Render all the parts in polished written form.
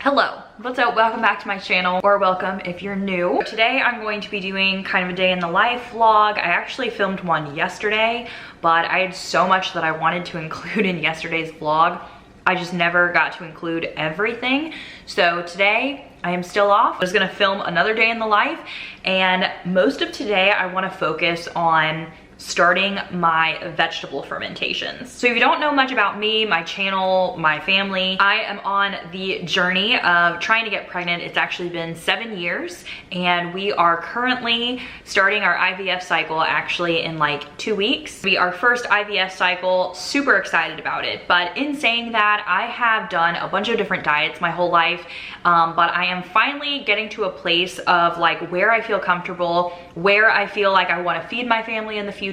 Hello, what's up? Welcome back to my channel, or welcome if you're new. Today I'm going to be doing kind of a day in the life vlog. I actually filmed one yesterday, but I had so much that I wanted to include in yesterday's vlog. I just never got to include everything. So today I am still off. I was gonna film another day in the life, and most of today I wanna focus on starting my vegetable fermentations. So if you don't know much about me, my channel, my family, I am on the journey of trying to get pregnant. It's actually been 7 years, and we are currently starting our IVF cycle actually in like 2 weeks. Our first IVF cycle, super excited about it. But in saying that, I have done a bunch of different diets my whole life, but I am finally getting to a place of like where I feel comfortable, where I feel like I want to feed my family in the future,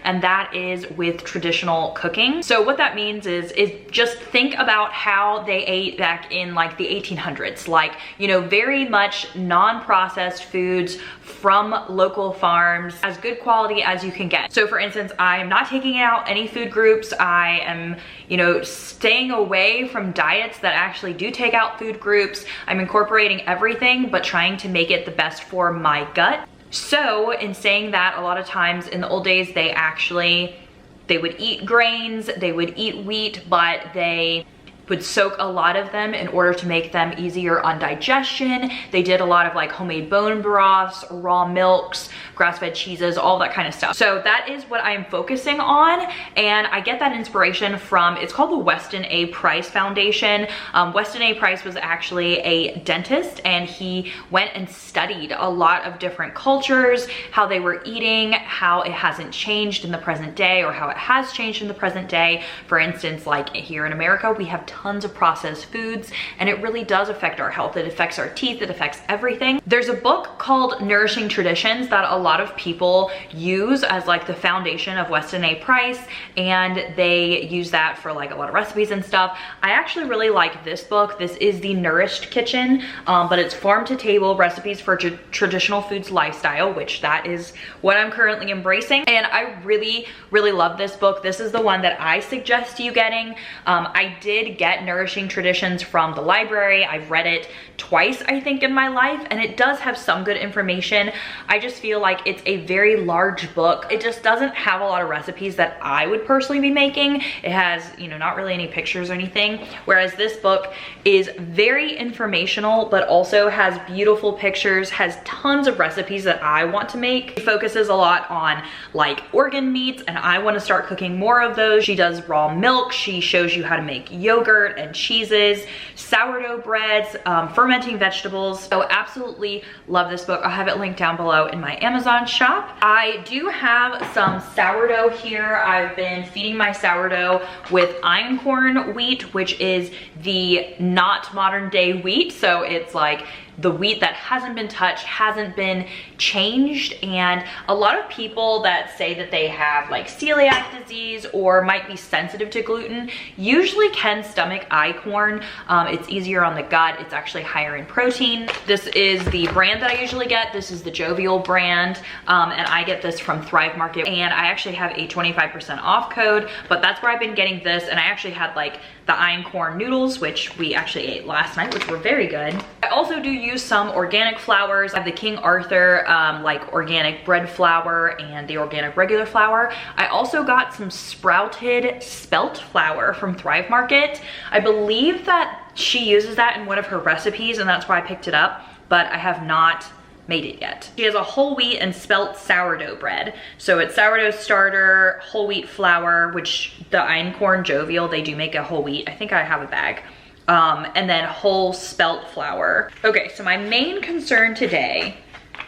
and that is with traditional cooking. So what that means is just think about how they ate back in like the 1800s, like, you know, very much non-processed foods from local farms, as good quality as you can get. So for instance, I'm not taking out any food groups. I am, you know, staying away from diets that actually do take out food groups. I'm incorporating everything, but trying to make it the best for my gut. So in saying that, a lot of times in the old days, they would eat grains, they would eat wheat, but they would soak a lot of them in order to make them easier on digestion. They did a lot of like homemade bone broths, raw milks, grass-fed cheeses, all that kind of stuff. So that is what I'm focusing on, and I get that inspiration from, it's called the Weston A. Price Foundation. Weston A. Price was actually a dentist, and he went and studied a lot of different cultures, how they were eating, how it hasn't changed in the present day, or how it has changed in the present day. For instance, like here in America, we have tons of processed foods, and it really does affect our health. It affects our teeth, it affects everything. There's a book called Nourishing Traditions that a lot of people use as like the foundation of Weston A. Price, and they use that for like a lot of recipes and stuff. I actually really like this book. This is the Nourished Kitchen, but it's farm to table recipes for traditional foods lifestyle, which that is what I'm currently embracing. And I really, really love this book. This is the one that I suggest you getting. I did get Nourishing Traditions from the library. I've read it twice, I think, in my life, and it does have some good information. I just feel like it's a very large book. It just doesn't have a lot of recipes that I would personally be making. It has, you know, not really any pictures or anything, whereas this book is very informational, but also has beautiful pictures, has tons of recipes that I want to make. It focuses a lot on like organ meats, and I want to start cooking more of those. She does raw milk. She shows you how to make yogurt and cheeses, sourdough breads, fermenting vegetables. So absolutely love this book. I'll have it linked down below in my Amazon shop. I do have some sourdough here. I've been feeding my sourdough with einkorn wheat, which is the not modern day wheat. So it's like the wheat that hasn't been touched, hasn't been changed. And a lot of people that say that they have like celiac disease or might be sensitive to gluten usually can stomach einkorn. It's easier on the gut. It's actually higher in protein. This is the brand that I usually get. This is the Jovial brand, and I get this from Thrive Market, and I actually have a 25% off code, but that's where I've been getting this. And I actually had like the einkorn noodles, which we actually ate last night, which were very good. I also do use some organic flours. I have the King Arthur like organic bread flour and the organic regular flour. I also got some sprouted spelt flour from Thrive Market. I believe that she uses that in one of her recipes, and that's why I picked it up, but I have not made it yet. She has a whole wheat and spelt sourdough bread. So it's sourdough starter, whole wheat flour, which the einkorn Jovial, they do make a whole wheat. I think I have a bag. And then whole spelt flour. Okay, so my main concern today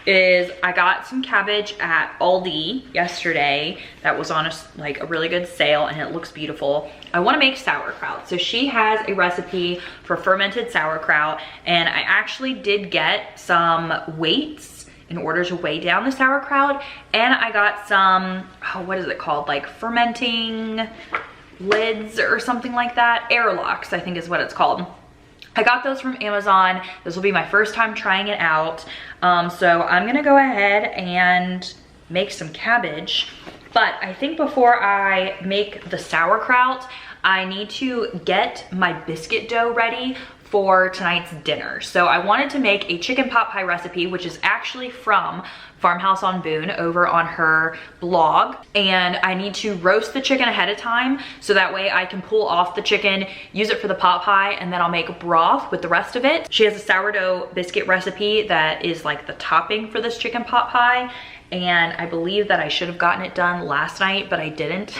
is I got some cabbage at Aldi yesterday that was on a really good sale, and it looks beautiful. I want to make sauerkraut. So she has a recipe for fermented sauerkraut, and I actually did get some weights in order to weigh down the sauerkraut, and I got some, what is it called, like fermenting lids or something like that. Airlocks, I think is what it's called. I got those from Amazon. This will be my first time trying it out. So I'm gonna go ahead and make some cabbage. But I think before I make the sauerkraut, I need to get my biscuit dough ready for tonight's dinner. So I wanted to make a chicken pot pie recipe, which is actually from Farmhouse on Boone over on her blog. And I need to roast the chicken ahead of time so that way I can pull off the chicken, use it for the pot pie, and then I'll make broth with the rest of it. She has a sourdough biscuit recipe that is like the topping for this chicken pot pie. And I believe that I should have gotten it done last night, but I didn't.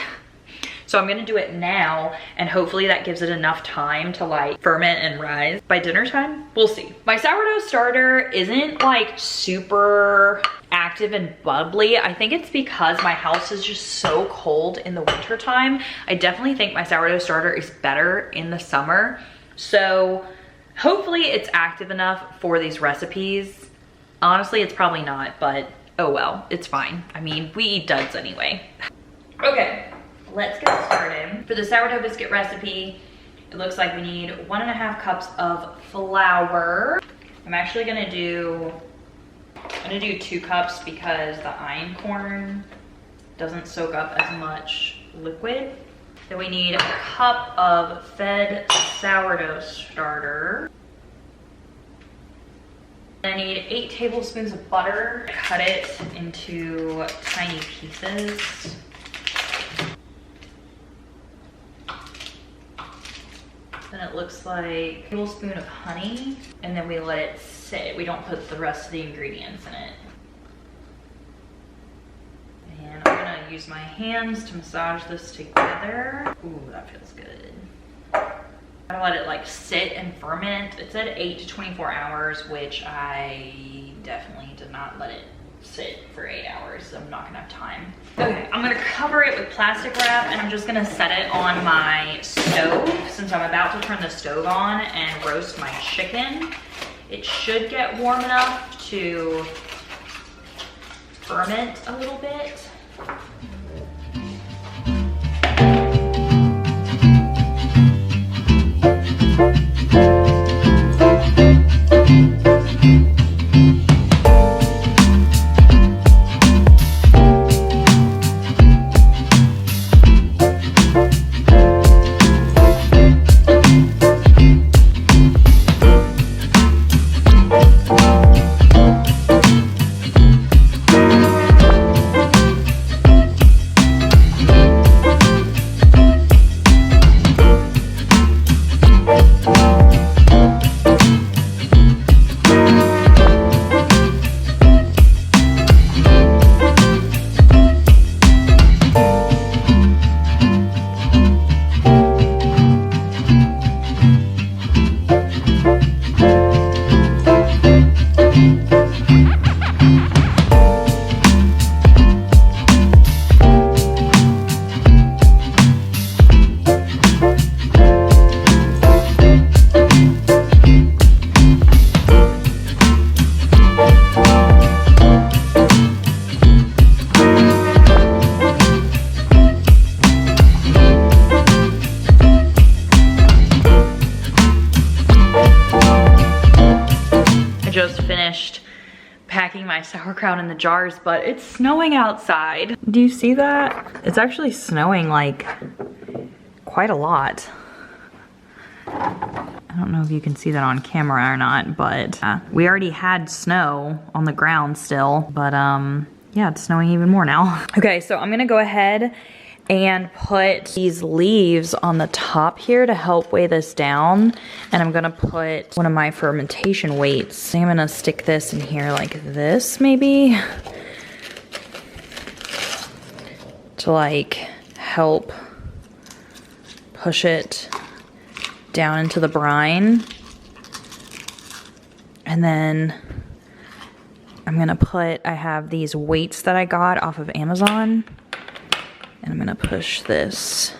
So I'm gonna do it now, and hopefully that gives it enough time to like ferment and rise by dinner time. We'll see. My sourdough starter isn't like super active and bubbly. I think it's because my house is just so cold in the winter time. I definitely think my sourdough starter is better in the summer. So hopefully it's active enough for these recipes. Honestly, it's probably not, but oh well, it's fine. I mean, we eat duds anyway. Okay. Let's get started. For the sourdough biscuit recipe, it looks like we need 1.5 cups of flour. I'm actually gonna do 2 cups because the einkorn doesn't soak up as much liquid. Then we need 1 cup of fed sourdough starter. I need 8 tablespoons of butter. Cut it into tiny pieces. Then it looks like a tablespoon of honey, and then we let it sit. We don't put the rest of the ingredients in it. And I'm gonna use my hands to massage this together. Ooh, that feels good. I'm gonna let it like sit and ferment. It said 8 to 24 hours, which I definitely did not let it sit for 8 hours, so I'm not gonna have time. Okay, I'm gonna cover it with plastic wrap, and I'm just gonna set it on my stove since I'm about to turn the stove on and roast my chicken. It should get warm enough to ferment a little bit. Packing my sauerkraut in the jars, but it's snowing outside. Do you see that? It's actually snowing like quite a lot. I don't know if you can see that on camera or not, but we already had snow on the ground still, but yeah, it's snowing even more now. Okay, so I'm gonna go ahead and put these leaves on the top here to help weigh this down. And I'm gonna put one of my fermentation weights. I'm gonna stick this in here like this maybe, to like help push it down into the brine. And then I'm gonna I have these weights that I got off of Amazon. And I'm gonna push this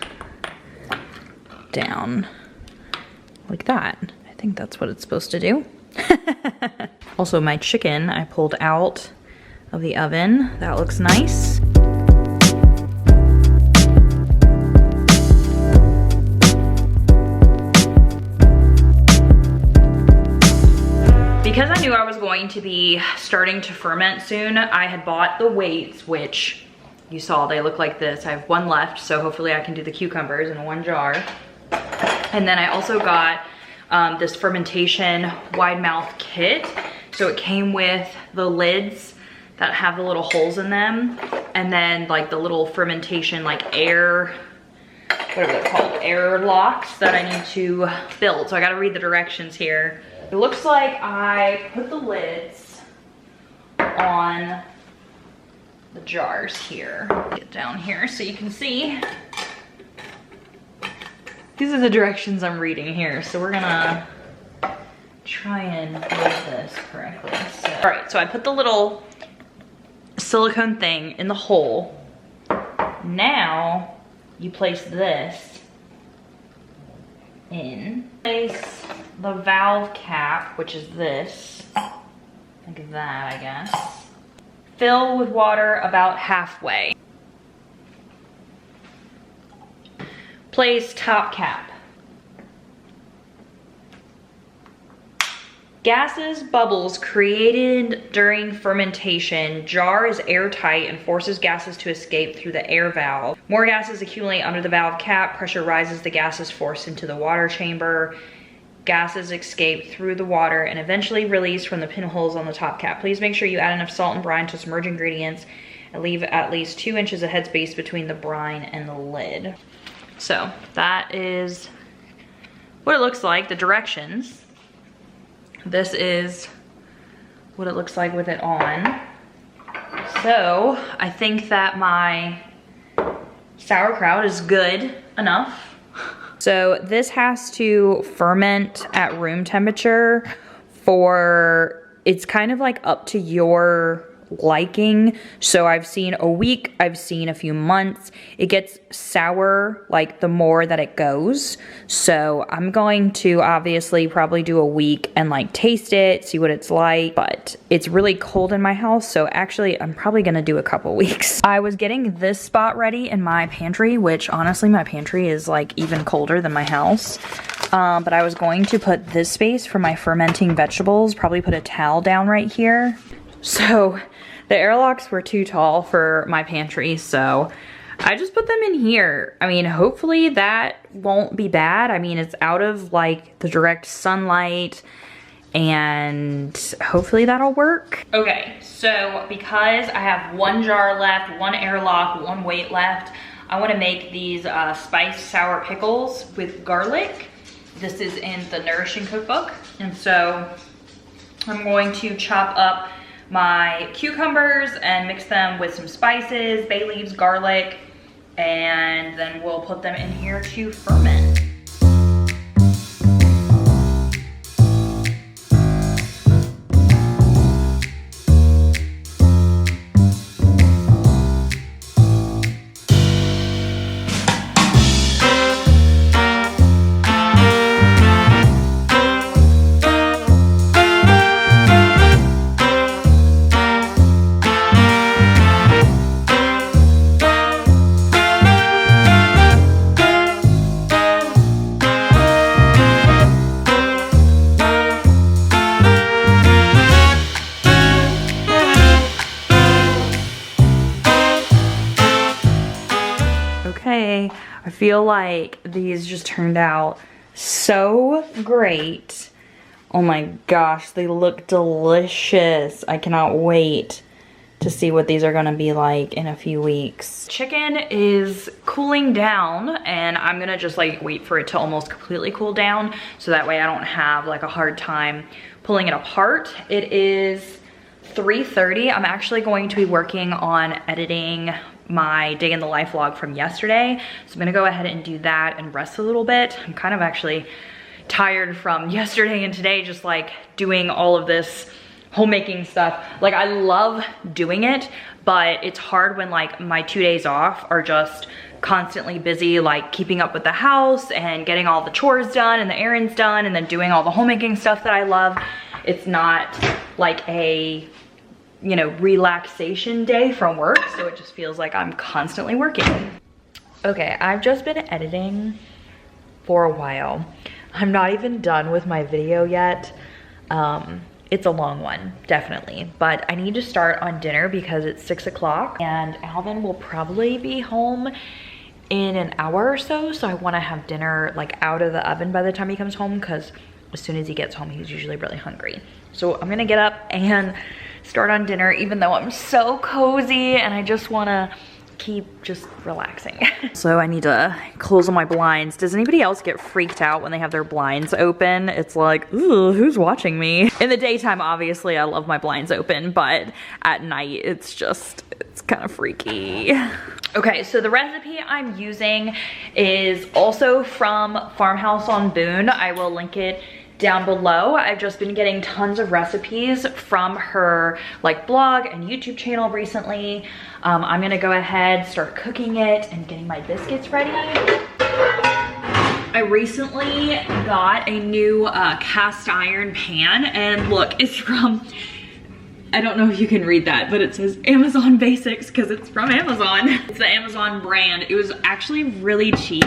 down like that. I think that's what it's supposed to do. Also, my chicken I pulled out of the oven. That looks nice. Because I knew I was going to be starting to ferment soon, I had bought the weights, which you saw they look like this. I have one left, so hopefully I can do the cucumbers in one jar. And then I also got this fermentation wide mouth kit. So it came with the lids that have the little holes in them, and then like the little fermentation like air, whatever they're called, air locks that I need to build. So I gotta read the directions here. It looks like I put the lids on the jars here. Get down here so you can see. These are the directions I'm reading here, so we're gonna try and read this correctly. So, all right, so I put the little silicone thing in the hole. Now you place this in. Place the valve cap, which is this, like that, I guess. Fill with water about halfway. Place top cap. Gases, bubbles created during fermentation. Jar is airtight and forces gases to escape through the air valve. More gases accumulate under the valve cap. Pressure rises, the gases forced into the water chamber. Gases escape through the water and eventually released from the pinholes on the top cap. Please make sure you add enough salt and brine to submerge ingredients and leave at least 2 inches of headspace between the brine and the lid. So that is what it looks like, the directions. This is what it looks like with it on. So I think that my sauerkraut is good enough. So this has to ferment at room temperature it's kind of like up to your liking. So I've seen a week, I've seen a few months. It gets sour like the more that it goes. So I'm going to obviously probably do a week and like taste it, see what it's like. But it's really cold in my house, so actually I'm probably gonna do a couple weeks. I was getting this spot ready in my pantry, which honestly my pantry is like even colder than my house. But I was going to put this space for my fermenting vegetables, probably put a towel down right here. So the airlocks were too tall for my pantry, so I just put them in here. I mean, hopefully that won't be bad. I mean, it's out of like the direct sunlight and hopefully that'll work. Okay, so because I have one jar left, one airlock, one weight left, I wanna make these spiced sour pickles with garlic. This is in the Nourishing Cookbook. And so I'm going to chop up my cucumbers and mix them with some spices, bay leaves, garlic, and then we'll put them in here to ferment. Okay, I feel like these just turned out so great. Oh my gosh, they look delicious. I cannot wait to see what these are gonna be like in a few weeks. Chicken is cooling down and I'm gonna just like wait for it to almost completely cool down so that way I don't have like a hard time pulling it apart. It is 3:30. I'm actually going to be working on editing my day in the life vlog from yesterday. So I'm gonna go ahead and do that and rest a little bit. I'm kind of actually tired from yesterday and today, just like doing all of this homemaking stuff. Like I love doing it, but it's hard when like my 2 days off are just constantly busy, like keeping up with the house and getting all the chores done and the errands done and then doing all the homemaking stuff that I love. It's not like a, you know, relaxation day from work, so it just feels like I'm constantly working. Okay, I've just been editing for a while. I'm not even done with my video yet. it's a long one, definitely. But I need to start on dinner because it's 6 o'clock and Alvin will probably be home in an hour or so. So I wanna have dinner like out of the oven by the time he comes home, because as soon as he gets home, he's usually really hungry. So I'm gonna get up and start on dinner, even though I'm so cozy and I just wanna keep just relaxing. So I need to close all my blinds. Does anybody else get freaked out when they have their blinds open? It's like, ooh, who's watching me? In the daytime, obviously, I love my blinds open, but at night, it's kind of freaky. Okay, so the recipe I'm using is also from Farmhouse on Boone. I will link it down below. I've just been getting tons of recipes from her like blog and YouTube channel recently. I'm gonna go ahead, start cooking it and getting my biscuits ready. I recently got a new cast iron pan, and look, it's from, I don't know if you can read that, but it says Amazon Basics because it's from Amazon. It's the Amazon brand. It was actually really cheap.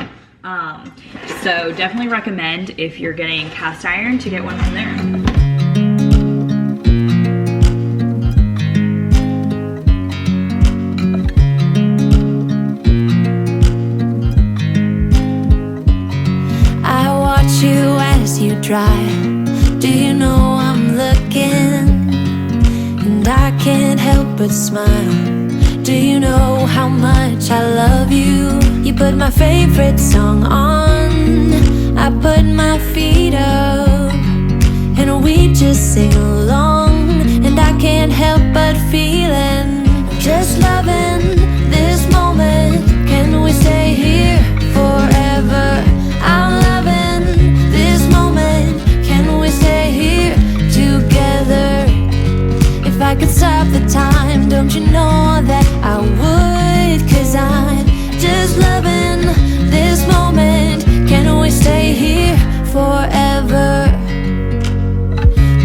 So definitely recommend if you're getting cast iron to get one from there. I watch you as you drive. Do you know I'm looking? And I can't help but smile. Do you know how much I love you? You put my favorite song on, I put my feet up, and we just sing along. And I can't help but feeling, just loving this moment. Can we stay here forever? I'm loving this moment. Can we stay here together? If I could stop the time, don't you know that I would? 'Cause I'm just loving this moment. Can we stay here forever?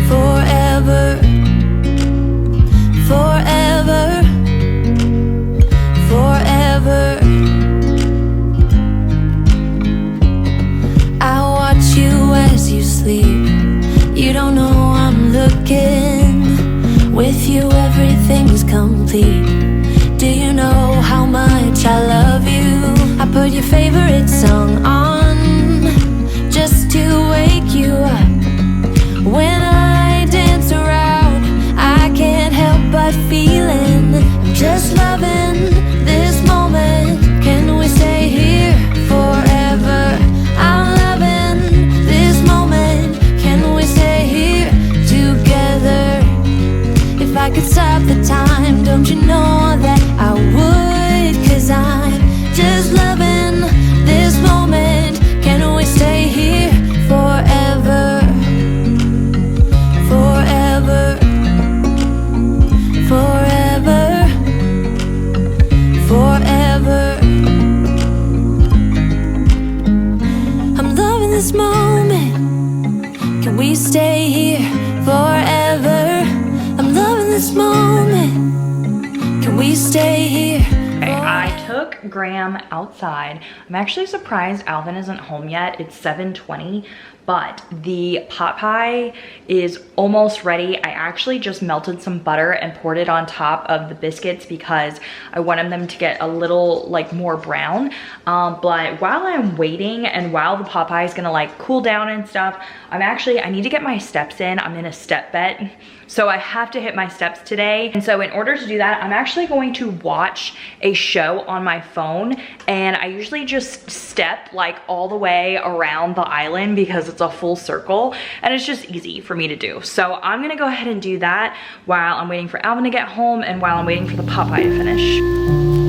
Forever. Forever. Forever. I watch you as you sleep. You don't know I'm looking. With you everything's complete. Do you know how much I love you? I put your favorite song on just to wake you up. When I dance around, I can't help but feeling, I'm just loving this moment. Can we stay here forever? I'm loving this moment. Can we stay here together? If I could stop the time, don't you know that I would? 'Cause I'm just loving this moment. Can we stay here forever? Forever. Forever. Forever. I'm loving this moment. Can we stay here forever? I'm loving this moment. Can we stay here? Okay, I took Graham outside. I'm actually surprised Alvin isn't home yet. It's 7:20, but the pot pie is almost ready. I actually just melted some butter and poured it on top of the biscuits because I wanted them to get a little like more brown. But while I'm waiting and while the pot pie is gonna like cool down and stuff, I need to get my steps in. I'm in a step bet. So I have to hit my steps today. And so in order to do that, I'm actually going to watch a show on my phone. And I usually just step like all the way around the island because it's a full circle and it's just easy for me to do. So I'm gonna go ahead and do that while I'm waiting for Alvin to get home and while I'm waiting for the pot pie to finish.